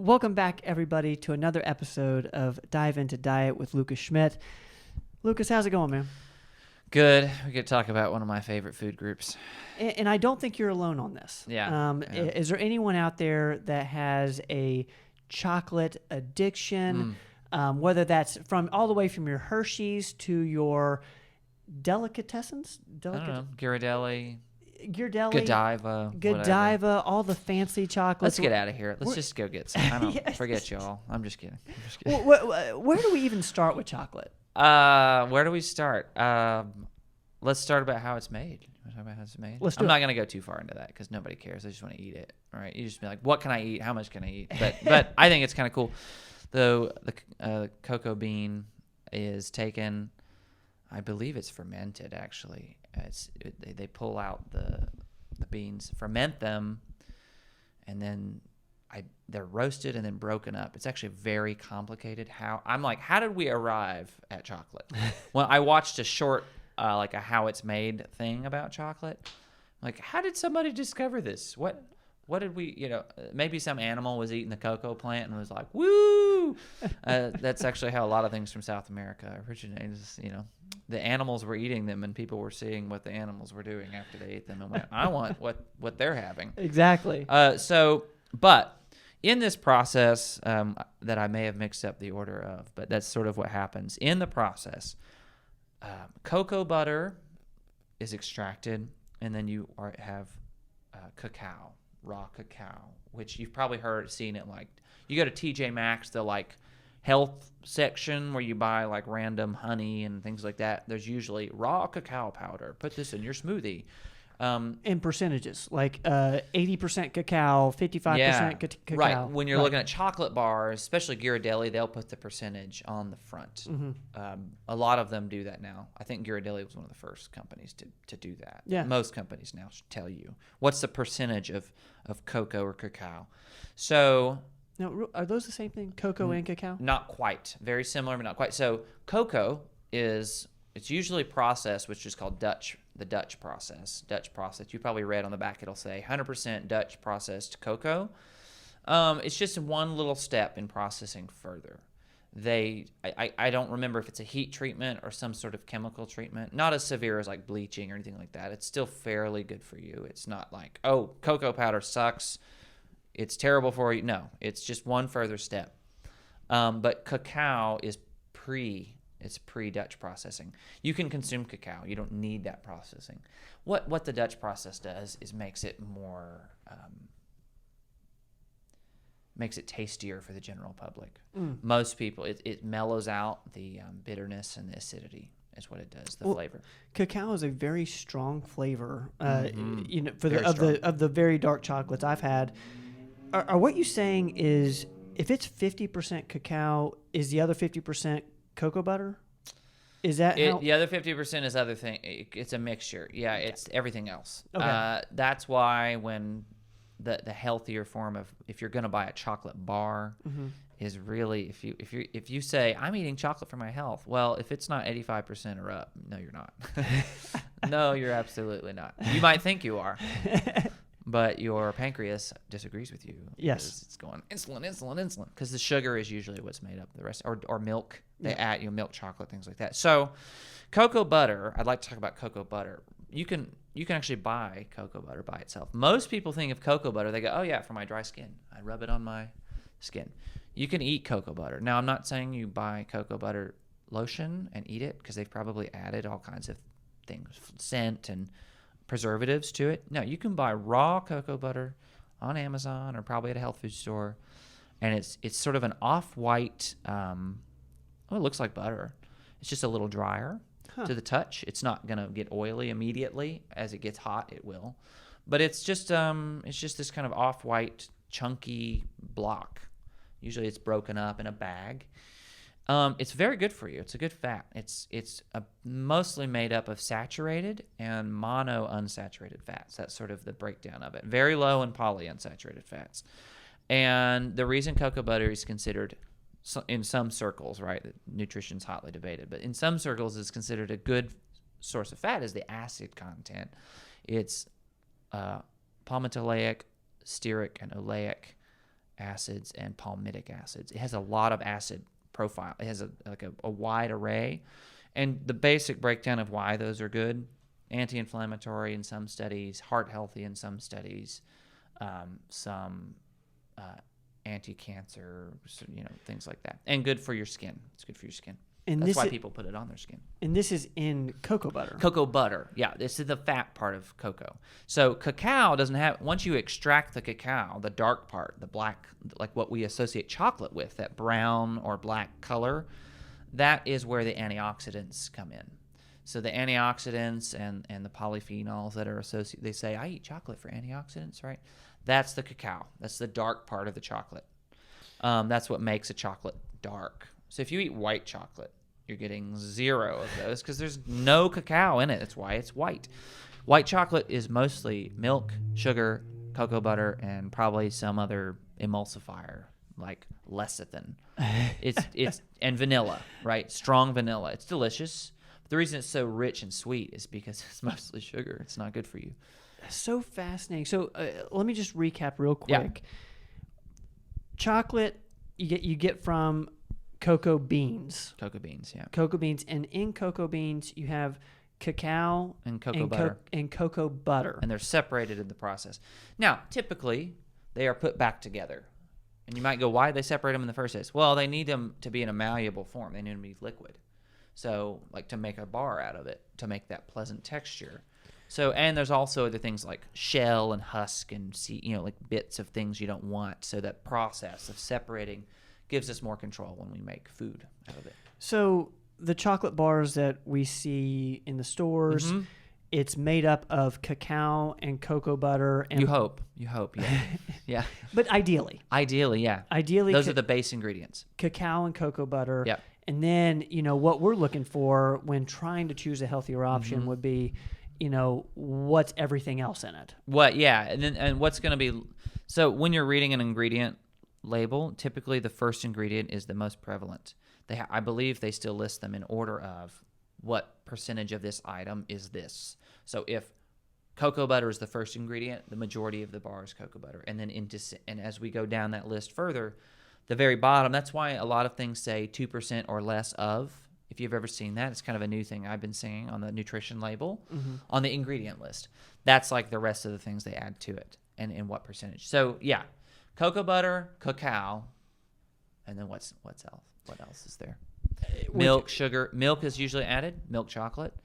Welcome back, everybody, to another episode of Dive Into Diet with Lucas Schmidt. Lucas, how's it going, man? Good. We could talk about one of my favorite food groups. And I don't think you're alone on this. Yeah. Is there anyone out there that has a chocolate addiction, whether that's from all the way from your Hershey's to your delicatessens? I don't know. Ghirardelli, Ghirardelli, Godiva, all the fancy chocolates. Let's get out of here. Let's just go get some. I don't Yes. forget y'all. I'm just kidding. Where do we even start with chocolate? Where do we start? Let's start about how it's made. Talk about how it's made. I'm not gonna go too far into that because nobody cares. I just want to eat it. All right, you just be like, what can I eat? How much can I eat? But I think it's kind of cool. Though the cocoa bean is taken, I believe it's fermented actually. They pull out the beans, ferment them, and then they're roasted and then broken up. It's actually very complicated. How did we arrive at chocolate? Well, I watched a short like a how it's made thing about chocolate. Like, how did somebody discover this? What did we, maybe some animal was eating the cocoa plant and was like, woo! That's actually how a lot of things from South America originated. The animals were eating them and people were seeing what the animals were doing after they ate them and went, I want what they're having. Exactly. But in this process that I may have mixed up the order of, but that's sort of what happens. In the process, cocoa butter is extracted, and then you have cacao, raw cacao, which you've probably seen it like, you go to TJ Maxx, the like health section where you buy like random honey and things like that. There's usually raw cacao powder. Put this in your smoothie. In percentages, like 80% cacao, 55% cacao. Right. When you're looking at chocolate bars, especially Ghirardelli, they'll put the percentage on the front. Mm-hmm. A lot of them do that now. I think Ghirardelli was one of the first companies to do that. Yeah. Most companies now should tell you what's the percentage of cocoa or cacao. So now, are those the same thing, cocoa and cacao? Not quite. Very similar, but not quite. So cocoa it's usually processed, which is called the Dutch process. You probably read on the back, it'll say 100% Dutch processed cocoa. It's just one little step in processing further. I don't remember if it's a heat treatment or some sort of chemical treatment. Not as severe as like bleaching or anything like that. It's still fairly good for you. It's not like, oh, cocoa powder sucks, it's terrible for you. No, it's just one further step. But cacao is pre-Dutch processing. You can consume cacao. You don't need that processing. What the Dutch process does is makes it more, makes it tastier for the general public. Most people, it mellows out the bitterness and the acidity is what it does, the flavor. Cacao is a very strong flavor, Very of the very dark chocolates I've had. Are what you saying is if it's 50% cacao, is the other 50% cocoa butter? Is that the other 50% is other thing? It's a mixture. Yeah, it's everything else. Okay. That's why when the healthier form of, if you're going to buy a chocolate bar, is really, if you say I'm eating chocolate for my health, well, if it's not 85% or up, no, you're not. No, you're absolutely not. You might think you are. But your pancreas disagrees with you. Yes. It's going insulin. Because the sugar is usually what's made up the rest. Or milk. They add milk chocolate, things like that. So cocoa butter, I'd like to talk about cocoa butter. You can actually buy cocoa butter by itself. Most people think of cocoa butter, they go, oh yeah, for my dry skin. I rub it on my skin. You can eat cocoa butter. Now, I'm not saying you buy cocoa butter lotion and eat it, because they've probably added all kinds of things, scent and preservatives to it. No, you can buy raw cocoa butter on Amazon or probably at a health food store, and it's sort of an off-white, it looks like butter. It's just a little drier to the touch. It's not gonna get oily immediately. As it gets hot, it will, but it's just this kind of off-white chunky block. Usually it's broken up in a bag. It's very good for you. It's a good fat. It's mostly made up of saturated and monounsaturated fats. That's sort of the breakdown of it. Very low in polyunsaturated fats. And the reason cocoa butter is considered, in some circles, right, nutrition's hotly debated, but in some circles is considered a good source of fat is the acid content. It's palmitoleic, stearic, and oleic acids and palmitic acids. It has a lot of acid profile. It has a wide array. And the basic breakdown of why those are good: anti-inflammatory in some studies, heart healthy in some studies, some anti-cancer, things like that, and good for your skin. It's good for your skin. And that's why people put it on their skin. And this is in cocoa butter. Cocoa butter, yeah. This is the fat part of cocoa. So cacao doesn't have. Once you extract the cacao, the dark part, the black, like what we associate chocolate with, that brown or black color, that is where the antioxidants come in. So the antioxidants and the polyphenols that are associated, they say, I eat chocolate for antioxidants, right? That's the cacao. That's the dark part of the chocolate. That's what makes a chocolate dark. So if you eat white chocolate, you're getting 0 of those because there's no cacao in it. That's why it's white. White chocolate is mostly milk, sugar, cocoa butter, and probably some other emulsifier like lecithin. It's and vanilla, right? Strong vanilla. It's delicious. But the reason it's so rich and sweet is because it's mostly sugar. It's not good for you. So fascinating. So let me just recap real quick. Yeah. Chocolate you get from cocoa beans. Cocoa beans, yeah. Cocoa beans, and in cocoa beans you have cacao and cocoa butter and cocoa butter, and they're separated in the process. Now, typically they are put back together, and you might go, "Why did they separate them in the first place?" Well, they need them to be in a malleable form. They need them to be liquid, so like to make a bar out of it, to make that pleasant texture. So, and there's also other things like shell and husk and like bits of things you don't want. So that process of separating gives us more control when we make food out of it. So the chocolate bars that we see in the stores, it's made up of cacao and cocoa butter. And you hope, yeah, yeah. But ideally, yeah. Those are the base ingredients: cacao and cocoa butter. Yep. And then what we're looking for when trying to choose a healthier option would be, what's everything else in it. What? Yeah, and what's going to be? So when you're reading an ingredient label, typically the first ingredient is the most prevalent. I believe they still list them in order of what percentage of this item is this. So if cocoa butter is the first ingredient, the majority of the bar is cocoa butter. And then and as we go down that list further, the very bottom, that's why a lot of things say 2% or less of. If you've ever seen that, it's kind of a new thing I've been seeing on the nutrition label, on the ingredient list. That's like the rest of the things they add to it and in what percentage. So yeah. Cocoa butter, cacao, and then what else? What else is there? Milk, sugar. Milk is usually added. Milk chocolate.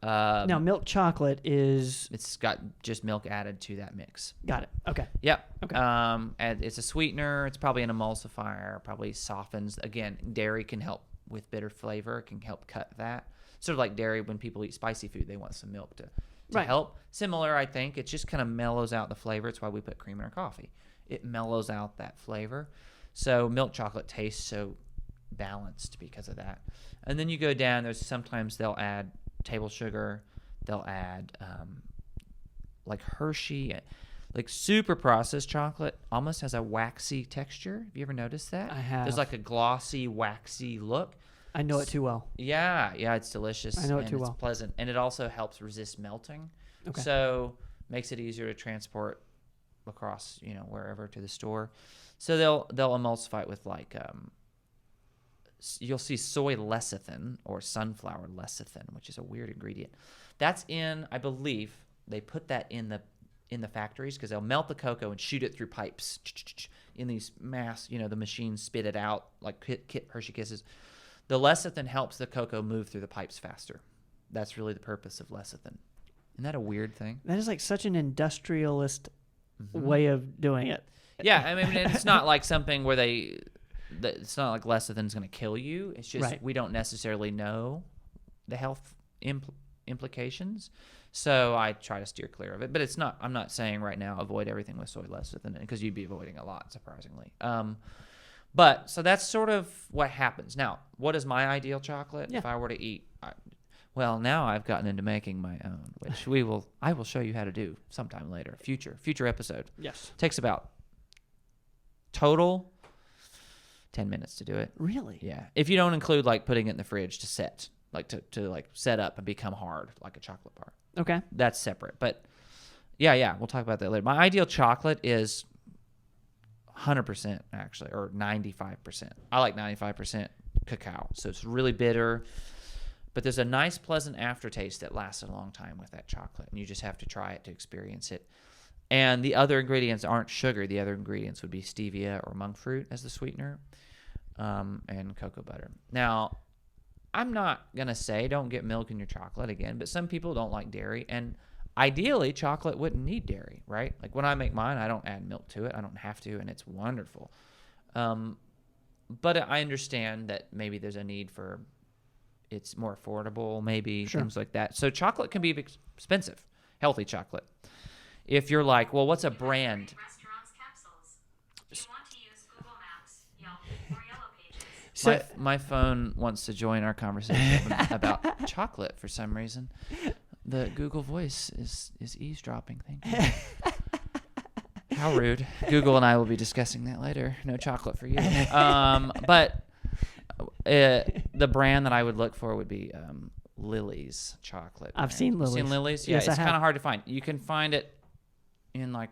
Now, milk chocolate is... It's got just milk added to that mix. Got it. Okay. Yep. Okay. And it's a sweetener. It's probably an emulsifier. Probably softens. Again, dairy can help with bitter flavor. It can help cut that. Sort of like dairy, when people eat spicy food, they want some milk to help. Similar, I think. It just kind of mellows out the flavor. It's why we put cream in our coffee. It mellows out that flavor. So milk chocolate tastes so balanced because of that. And then you go down, sometimes they'll add table sugar. They'll add like Hershey, like super processed chocolate almost has a waxy texture. Have you ever noticed that? I have. There's like a glossy, waxy look. I know it too well. Yeah, it's delicious. I know it too well. It's pleasant. And it also helps resist melting. Okay. So makes it easier to transport across, wherever to the store. So they'll emulsify it with like you'll see soy lecithin or sunflower lecithin, which is a weird ingredient. That's in, I believe, they put that in the factories because they'll melt the cocoa and shoot it through pipes in these mass, the machines spit it out like Hershey Kisses. The lecithin helps the cocoa move through the pipes faster. That's really the purpose of lecithin. Isn't that a weird thing? That is like such an industrialist way of doing it. Yeah, I mean, it's not like something where it's not like lecithin's going to kill you. It's just we don't necessarily know the health implications. So I try to steer clear of it. But it's not, I'm not saying right now avoid everything with soy lecithin because you'd be avoiding a lot, surprisingly. But so that's sort of what happens. Now, what is my ideal chocolate if I were to eat? Well, now I've gotten into making my own, which I will show you how to do sometime later, future episode. Yes. Takes about total 10 minutes to do it. Really? Yeah. If you don't include like putting it in the fridge to set, like to like set up and become hard like a chocolate bar. Okay. That's separate. But yeah, we'll talk about that later. My ideal chocolate is 100% actually, or 95%. I like 95% cacao. So it's really bitter, but there's a nice, pleasant aftertaste that lasts a long time with that chocolate, and you just have to try it to experience it. And the other ingredients aren't sugar. The other ingredients would be stevia or monk fruit as the sweetener, and cocoa butter. Now, I'm not going to say don't get milk in your chocolate again, but some people don't like dairy, and ideally, chocolate wouldn't need dairy, right? Like when I make mine, I don't add milk to it. I don't have to, and it's wonderful. But I understand that maybe there's a need for it's more affordable, maybe, things like that. So chocolate can be expensive, healthy chocolate. If you're like, well, what's a brand? Restaurants capsules. You want to use Google Maps, Yelp, or Yellow Pages. So, My phone wants to join our conversation about chocolate for some reason. The Google Voice is eavesdropping. Thank you. How rude. Google and I will be discussing that later. No chocolate for you. But the brand that I would look for would be Lily's chocolate. I've seen Lily's. Seen Lily's? Yeah, Yes, it's I kind of have. hard to find. You can find it in like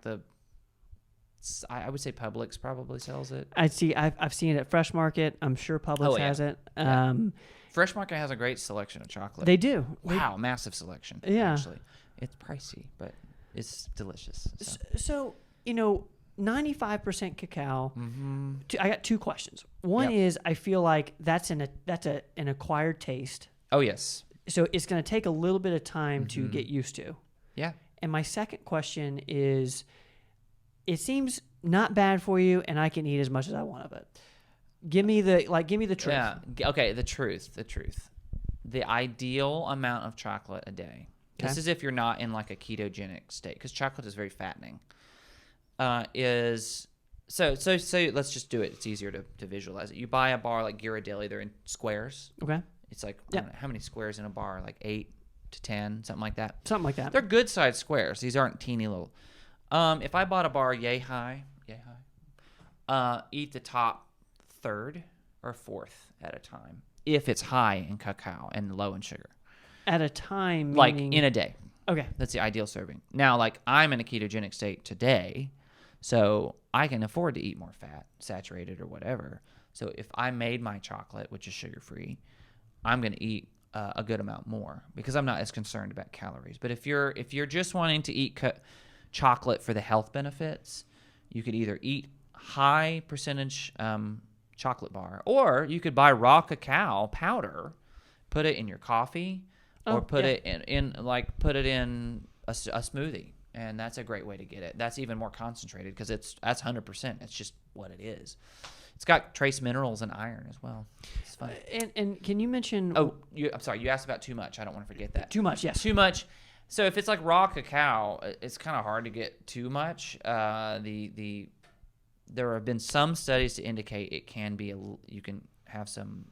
I would say Publix probably sells it. I've seen it at Fresh Market. I'm sure Publix Oh, yeah. has it. Yeah. Fresh Market has a great selection of chocolate. They do. Wow, massive selection. Yeah. Actually, it's pricey, but it's delicious. So. So 95% cacao. Mm-hmm. I got two questions. One Yep. is I feel like that's an acquired taste. Oh yes. So it's going to take a little bit of time Mm-hmm. to get used to. Yeah. And my second question is, it seems not bad for you, and I can eat as much as I want of it. Give me the truth. Yeah. Okay. The truth. The ideal amount of chocolate a day. This Okay. is if you're not in like a ketogenic state, because chocolate is very fattening. Is so let's just do it. It's easier to visualize it. You buy a bar like Ghirardelli. They're in squares. Okay. It's like I Yeah. don't know, how many squares in a bar? Like 8 to 10, something like that. Something like that. They're good sized squares. These aren't teeny little. If I bought a bar yay high, eat the top third or fourth at a time. If it's high in cacao and low in sugar, At a time, like meaning- in a day, Okay. that's the ideal serving. Now, like I'm in a ketogenic state today, so I can afford to eat more fat, saturated or whatever. So if I made my chocolate, which is sugar free, I'm going to eat a good amount more because I'm not as concerned about calories. But if you're just wanting to eat chocolate for the health benefits, you could either eat high percentage chocolate bar, or you could buy raw cacao powder, put it in your coffee, or put it in a smoothie, and that's a great way to get it. That's even more concentrated because that's 100%. It's just what it is. It's got trace minerals and iron as well. It's fun. And can you mention? I'm sorry. You asked about too much. I don't want to forget that. Too much. Yes. Too much. So if it's like raw cacao, it's kind of hard to get too much. There have been some studies to indicate it can be you can have some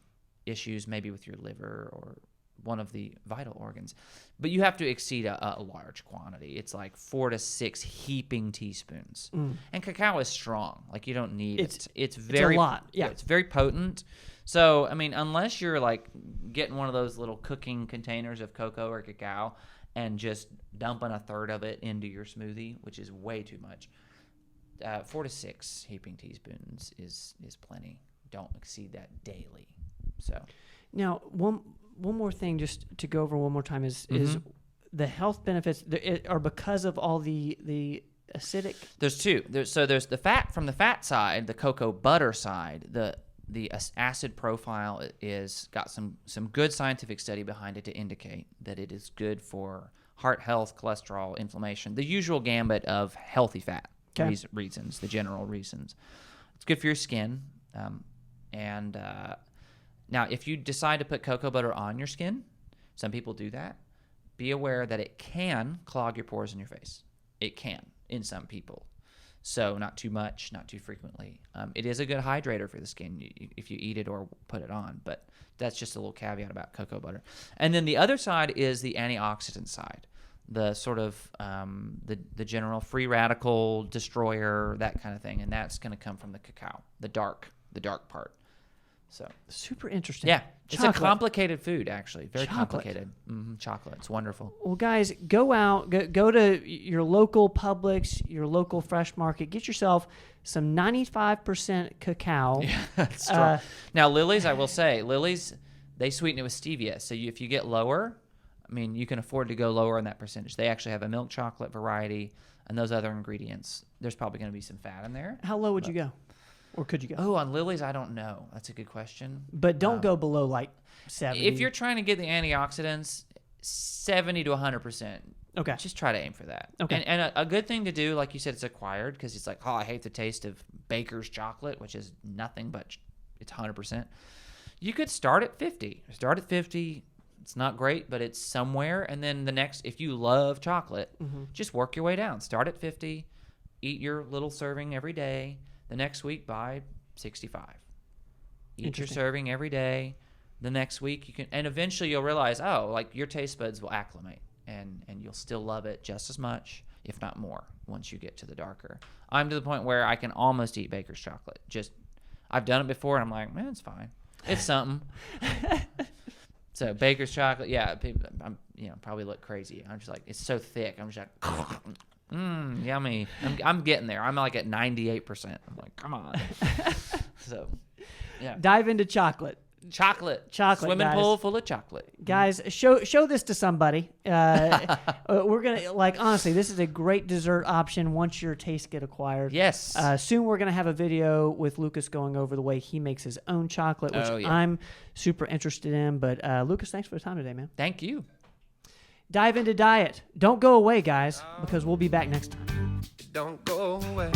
issues maybe with your liver or one of the vital organs, but you have to exceed a large quantity. It's like 4 to 6 heaping teaspoons. And cacao is strong. Like you don't need it. It's very a lot. Yeah. It's very potent. So, I mean, unless you're like getting one of those little cooking containers of cocoa or cacao and just dumping a third of it into your smoothie, which is way too much, 4 to 6 heaping teaspoons is plenty. Don't exceed that daily. So Now, one more thing, just to go over one more time, is the health benefits are because of all the acidic. there's two. There's the fat from the fat side, the cocoa butter side. The acid profile is got some good scientific study behind it to indicate that it is good for heart health, cholesterol, inflammation, the usual gambit of healthy fat reasons, the general reasons. It's good for your skin, and now if you decide to put cocoa butter on your skin, some people do that. Be aware that it can clog your pores in your face. It can in some people. So not too much, not too frequently. It is a good hydrator for the skin if you eat it or put it on, but that's just a little caveat about cocoa butter. And then the other side is the antioxidant side, the sort of the general free radical destroyer, that kind of thing, and that's going to come from the cacao, the dark part. So Super interesting. yeah, it's a Chocolate. complicated food actually. Very Chocolate. complicated. Chocolate. It's wonderful. Well, guys, go out, go to your local Publix, your local Fresh Market. Get yourself some 95% cacao. Yeah, that's strong. Now, Lily's, I will say, Lily's, they sweeten it with stevia. So if you get lower, I mean, you can afford to go lower on that percentage. They actually have a milk chocolate variety and those other ingredients. There's probably going to be some fat in there. How low would you go? Or could you go? Oh, on Lily's, I don't know. That's a good question. But don't go below like 70. If you're trying to get the antioxidants, 70 to 100%. Okay. Just try to aim for that. Okay. And a good thing to do, like you said, it's acquired because it's like, oh, I hate the taste of Baker's chocolate, which is nothing but it's 100%. You could start at 50. Start at 50. It's not great, but it's somewhere. And then the next, if you love chocolate, just work your way down. Start at 50. Eat your little serving every day. The next week, buy 65. Eat your serving every day. The next week, you can, and eventually you'll realize, oh, like your taste buds will acclimate, and you'll still love it just as much, if not more, once you get to the darker. I'm to the point where I can almost eat Baker's chocolate. Just, I've done it before, and I'm like, man, it's fine. It's something. So Baker's chocolate, yeah, people, I'm, probably look crazy. I'm just like, it's so thick. I'm just like, yummy. I'm getting there. I'm like at 98%. I'm like, come on. So, yeah. Dive into chocolate. Chocolate, swimming guys. pool full of chocolate. Guys, show this to somebody. We're gonna honestly, this is a great dessert option once your tastes get acquired. Yes. Soon we're gonna have a video with Lucas going over the way he makes his own chocolate, which I'm super interested in. But Lucas, thanks for the time today, man. Thank you. Dive into diet. Don't go away, guys, because we'll be back next time. Don't go away.